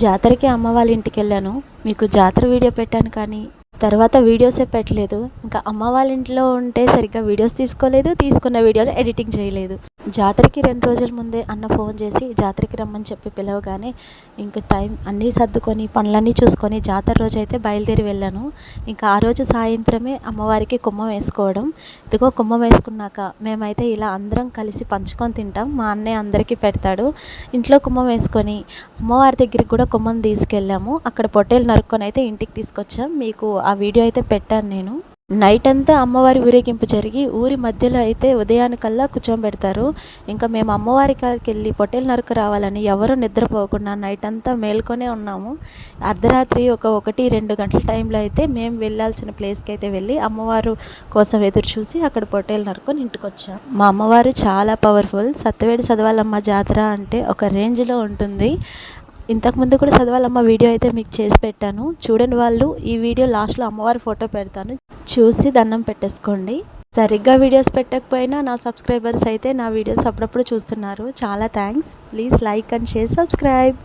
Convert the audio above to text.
జాతరకి అమ్మ వాళ్ళ ఇంటికి వెళ్ళాను. మీకు జాతర వీడియో పెట్టాను కానీ తర్వాత వీడియోసే పెట్టలేదు. ఇంకా అమ్మ వాళ్ళ ఇంట్లో ఉంటే సరిగ్గా వీడియోస్ తీసుకోలేదు, తీసుకున్న వీడియోలు ఎడిటింగ్ చేయలేదు. జాతరకి 2 రోజుల ముందే అన్న ఫోన్ చేసి జాతరకి రమ్మని చెప్పి పిలవగానే ఇంక టైం అన్నీ సర్దుకొని పనులన్నీ చూసుకొని జాతర రోజు అయితే బయలుదేరి వెళ్ళాను. ఇంకా ఆ రోజు సాయంత్రమే అమ్మవారికి కుంభం వేసుకోవడం. ఇదిగో కుంభం వేసుకున్నాక మేమైతే ఇలా అందరం కలిసి పంచుకొని తింటాం. మా అన్నయ్య అందరికీ పెడతాడు. ఇంట్లో కుంభం వేసుకొని అమ్మవారి దగ్గరికి కూడా కుంభం తీసుకెళ్ళాము. అక్కడ పొట్టేలు నరుక్కొని అయితే ఇంటికి తీసుకొచ్చాం. మీకు ఆ వీడియో అయితే పెట్టాను నేను. నైట్ అంతా అమ్మవారి ఊరేగింపు జరిగి ఊరి మధ్యలో అయితే ఉదయానికల్లా కూర్చోబెడతారు. ఇంకా మేము అమ్మవారి కాడికి వెళ్ళి పొట్టేలు నరుకు రావాలని ఎవరూ నిద్రపోకుండా నైట్ అంతా మేల్కొనే ఉన్నాము. అర్ధరాత్రి 1-2 గంటల టైంలో అయితే మేము వెళ్ళాల్సిన ప్లేస్కి అయితే వెళ్ళి అమ్మవారు కోసం ఎదురు చూసి అక్కడ పొట్టేలు నరుకొని ఇంటికి వచ్చాం. మా అమ్మవారు చాలా పవర్ఫుల్. సత్యవేడు సదవాలమ్మ జాతర అంటే ఒక రేంజ్లో ఉంటుంది. ఇంతకుముందు కూడా సదవాలమ్మ వీడియో అయితే మీకు చేసి పెట్టాను. చూడని వాళ్ళు ఈ వీడియో లాస్ట్లో అమ్మవారి ఫోటో పెడతాను, చూసి దండం పెట్టేసుకోండి. సరిగ్గా వీడియోస్ పెట్టకపోయినా నా సబ్స్క్రైబర్స్ అయితే నా వీడియోస్ అప్పుడప్పుడు చూస్తున్నారు. చాలా thanks. Please like and share, subscribe.